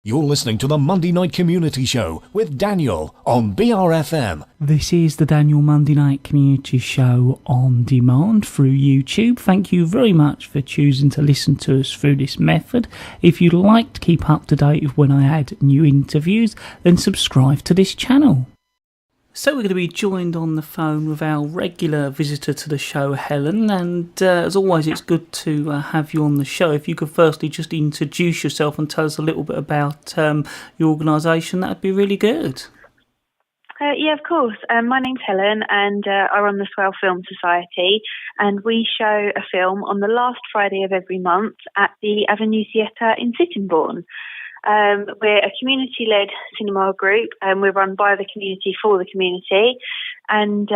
You're listening to the Monday Night Community Show with Daniel on BRFM. This is the Daniel Monday Night Community Show on demand through YouTube. Thank you very much for choosing to listen to us through this method. If you'd like to keep up to date with when I add new interviews, then subscribe to this channel. So we're going to be joined on the phone with our regular visitor to the show, Helen, and as always it's good to have you on the show. If you could firstly just introduce yourself and tell us a little bit about your organisation, that would be really good. Yeah, of course. My name's Helen and I run the Swale Film Society, and we show a film on the last Friday of every month at the Avenue Theatre in Sittingbourne. We're a community-led cinema group, and we're run by the community for the community, and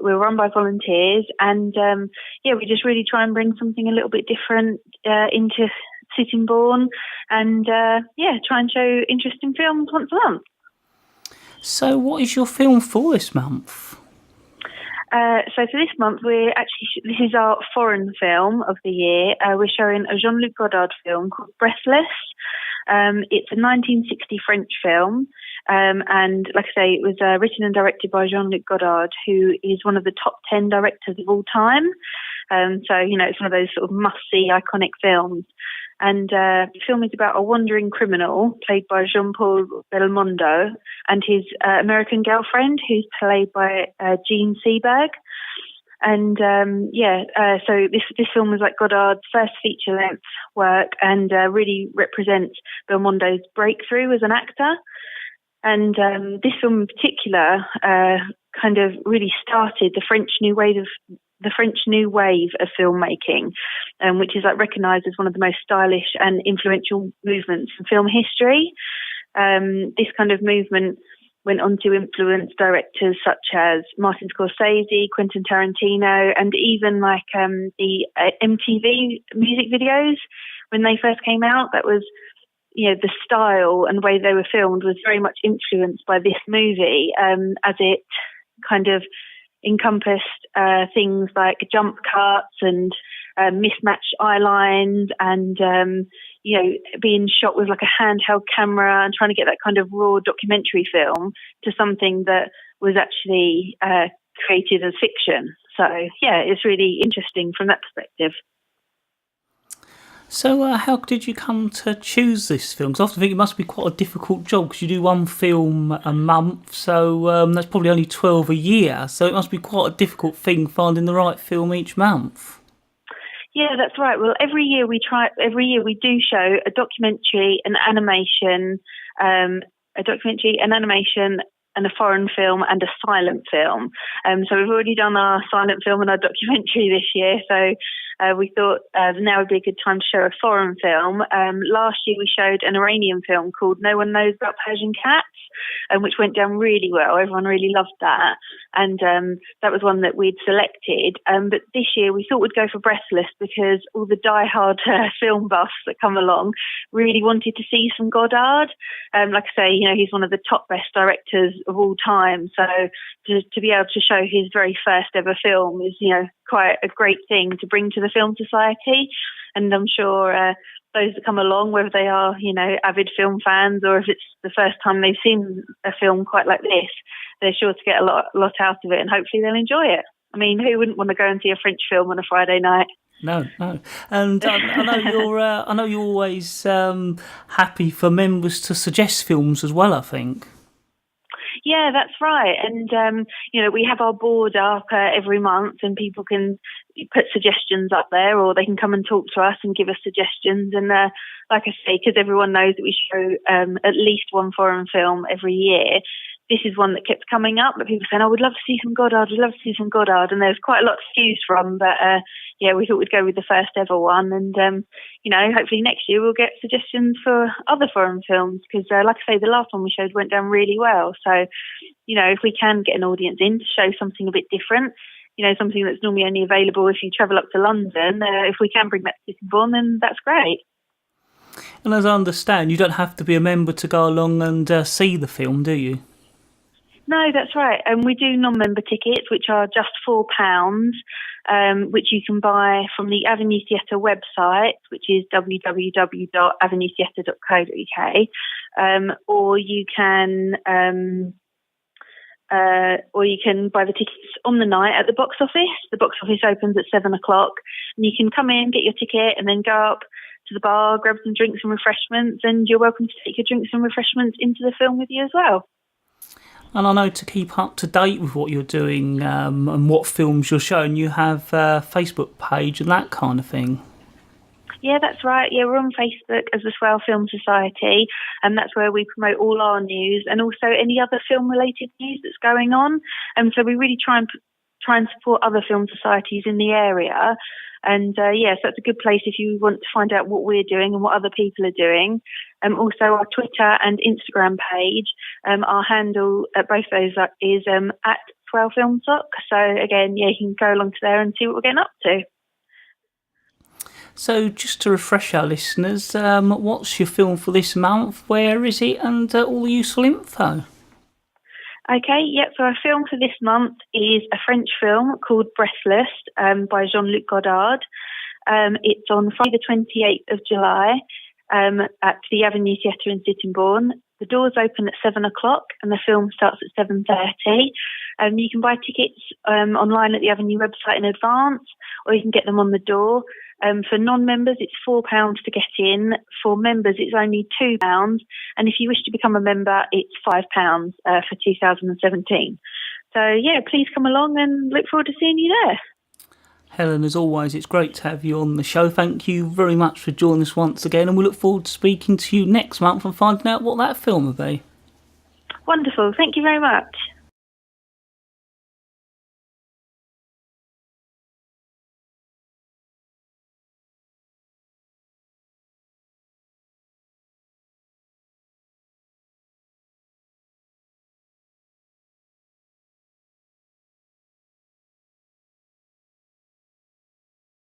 we're run by volunteers, and we just really try and bring something a little bit different into Sittingbourne, and try and show interesting films once a month. So what is your film for this month? So for this month, this is our foreign film of the year. We're showing a Jean-Luc Godard film called Breathless. It's a 1960 French film, and like I say, it was written and directed by Jean-Luc Godard, who is one of the top 10 directors of all time. It's one of those sort of must-see iconic films. And the film is about a wandering criminal played by Jean-Paul Belmondo and his American girlfriend, who's played by Jean Seberg. And so this film was like Godard's first feature-length work, and really represents Belmondo's breakthrough as an actor. And this film in particular kind of really started the French New Wave of filmmaking, which is like recognised as one of the most stylish and influential movements in film history. This kind of movement went on to influence directors such as Martin Scorsese, Quentin Tarantino, and even like the MTV music videos when they first came out. That was, the style and way they were filmed was very much influenced by this movie, as it kind of encompassed things like jump cuts and mismatched eye lines, and being shot with like a handheld camera and trying to get that kind of raw documentary film to something that was actually created as fiction. So it's really interesting from that perspective. So how did you come to choose this film? Because I often think it must be quite a difficult job, because you do one film a month, so that's probably only 12 a year. So it must be quite a difficult thing finding the right film each month. Yeah, that's right. Well, every year we do show a documentary, an animation, and a foreign film and a silent film. So we've already done our silent film and our documentary this year. So we thought now would be a good time to show a foreign film. Last year we showed an Iranian film called No One Knows About Persian Cats, which went down really well. Everyone really loved that. And that was one that we'd selected. But this year we thought we'd go for Breathless, because all the diehard film buffs that come along really wanted to see some Godard. Like I say, he's one of the top best directors of all time. So to be able to show his very first ever film is, quite a great thing to bring to the Film Society. And I'm sure those that come along, whether they are, avid film fans, or if it's the first time they've seen a film quite like this, they're sure to get a lot out of it, and hopefully they'll enjoy it. I mean, who wouldn't want to go and see a French film on a Friday night? No. And I know you're always happy for members to suggest films as well, I think. Yeah, that's right. And, we have our board up every month, and people can put suggestions up there, or they can come and talk to us and give us suggestions. And like I say, because everyone knows that we show at least one foreign film every year, this is one that kept coming up, but people saying, we'd love to see some Godard, and there's quite a lot to choose from, but we thought we'd go with the first ever one, and hopefully next year we'll get suggestions for other foreign films, because like I say, the last one we showed went down really well. So if we can get an audience in to show something a bit different, something that's normally only available if you travel up to London, if we can bring that to Sittingbourne, then that's great. And as I understand, you don't have to be a member to go along and see the film, do you? No, that's right. And we do non-member tickets, which are just £4, which you can buy from the Avenue Theatre website, which is www.avenuetheatre.co.uk. or you can buy the tickets on the night at the box office. The box office opens at 7 o'clock, and you can come in, get your ticket, and then go up to the bar, grab some drinks and refreshments, and you're welcome to take your drinks and refreshments into the film with you as well. And I know to keep up to date with what you're doing and what films you're showing, you have a Facebook page and that kind of thing. Yeah, that's right. Yeah, we're on Facebook as the Swale Film Society, and that's where we promote all our news and also any other film-related news that's going on. And so we really try and support other film societies in the area. And so that's a good place if you want to find out what we're doing and what other people are doing. Also, our Twitter and Instagram page, our handle at both those is at Swale Film Soc. So again, you can go along to there and see what we're getting up to. So just to refresh our listeners, what's your film for this month? Where is it? And all the useful info. Okay, so our film for this month is a French film called Breathless by Jean-Luc Godard. It's on Friday the 28th of July at the Avenue Theatre in Sittingbourne. The doors open at 7 o'clock and the film starts at 7:30. You can buy tickets online at the Avenue website in advance, or you can get them on the door. For non-members, it's £4 to get in. For members, it's only £2. And if you wish to become a member, it's £5 for 2017. So, please come along and look forward to seeing you there. Helen, as always, it's great to have you on the show. Thank you very much for joining us once again, and we look forward to speaking to you next month and finding out what that film will be. Wonderful. Thank you very much.